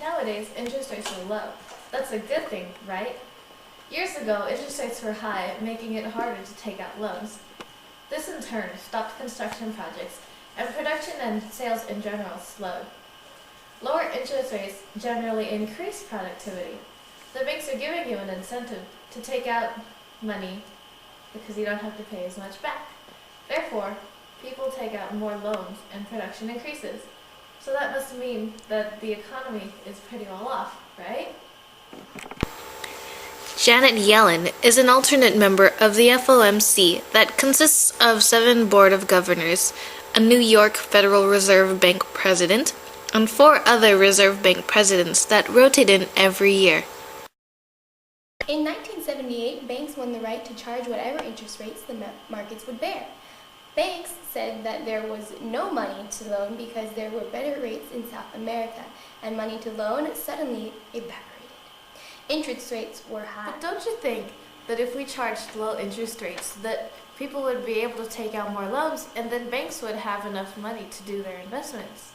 Nowadays, interest rates are low. That's a good thing, right? Years ago, interest rates were high, making it harder to take out loans. This in turn stopped construction projects, and production and sales in general slowed. Lower interest rates generally increase productivity. The banks are giving you an incentive to take out money because you don't have to pay as much back. Therefore, people take out more loans and production increases. So that must mean that the economy is pretty well off, right? Janet Yellen is an alternate member of the FOMC that consists of 7 board of governors, a New York Federal Reserve Bank president, and 4 other Reserve Bank presidents that rotate in every year. In 1978, banks won the right to charge whatever interest rates the markets would bear. Banks said that there was no money to loan because there were better rates in South America, and money to loan suddenly evaporated. Interest rates were high. But don't you think that if we charged low interest rates, that people would be able to take out more loans, and then banks would have enough money to do their investments?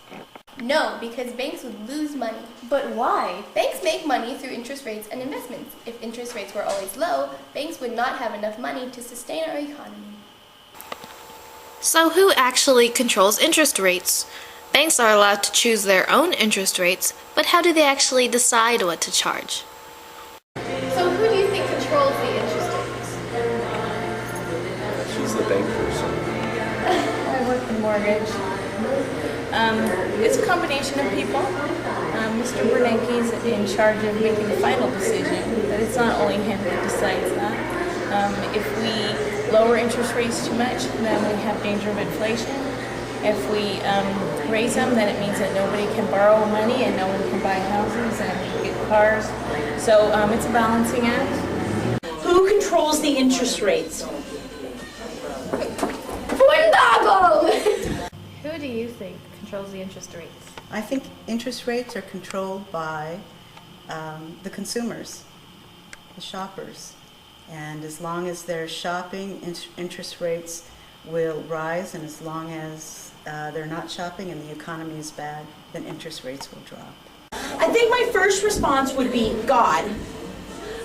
No, because banks would lose money. But why? Banks make money through interest rates and investments. If interest rates were always low, banks would not have enough money to sustain our economy. So who actually controls interest rates? Banks are allowed to choose their own interest rates, but how do they actually decide what to charge? So who do you think controls the interest rates? She's the bank person. I work in mortgage. It's a combination of people. Mr. Bernanke is in charge of making the final decision, but it's not only him that decides that. If we lower interest rates too much, then we have danger of inflation. If we raise them, then it means that nobody can borrow money and no one can buy houses and get cars. So it's a balancing act. Who controls the interest rates? Who do you think controls the interest rates? I think interest rates are controlled by the consumers, the shoppers. And as long as they're shopping, interest rates will rise, and as long as they're not shopping and the economy is bad, then interest rates will drop. I think my first response would be God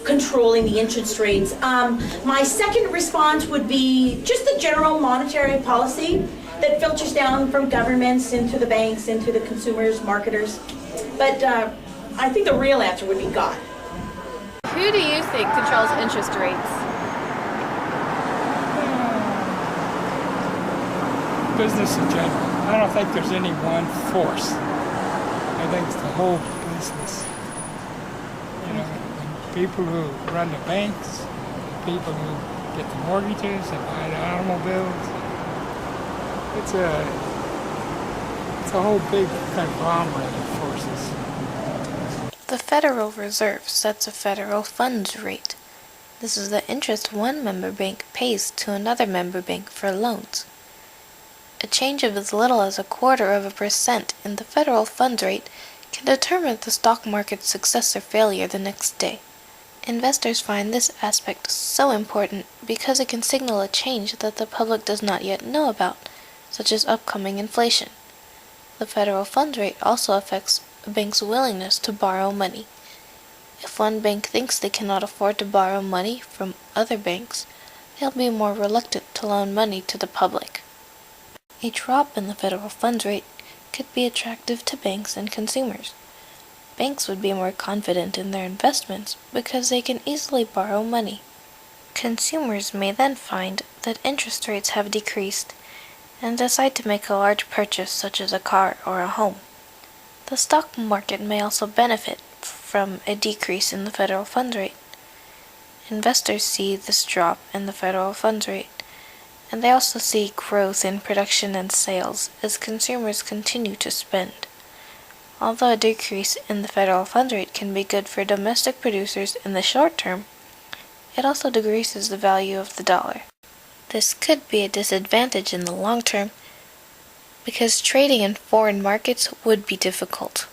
controlling the interest rates. My second response would be just the general monetary policy that filters down from governments into the banks, into the consumers, marketers. But I think the real answer would be God. Who do you think controls interest rates? Business in general. I don't think there's any one force. I think it's the whole business. You know, the people who run the banks, the people who get the mortgages and buy the automobiles. It's a whole big conglomerate of forces. The Federal Reserve sets a federal funds rate. This is the interest one member bank pays to another member bank for loans. A change of as little as 0.25% in the federal funds rate can determine the stock market's success or failure the next day. Investors find this aspect so important because it can signal a change that the public does not yet know about, such as upcoming inflation. The federal funds rate also affects a bank's willingness to borrow money. If one bank thinks they cannot afford to borrow money from other banks, they'll be more reluctant to loan money to the public. A drop in the federal funds rate could be attractive to banks and consumers. Banks would be more confident in their investments because they can easily borrow money. Consumers may then find that interest rates have decreased and decide to make a large purchase such as a car or a home. The stock market may also benefit from a decrease in the federal funds rate. Investors see this drop in the federal funds rate, and they also see growth in production and sales as consumers continue to spend. Although a decrease in the federal funds rate can be good for domestic producers in the short term, it also decreases the value of the dollar. This could be a disadvantage in the long term because trading in foreign markets would be difficult.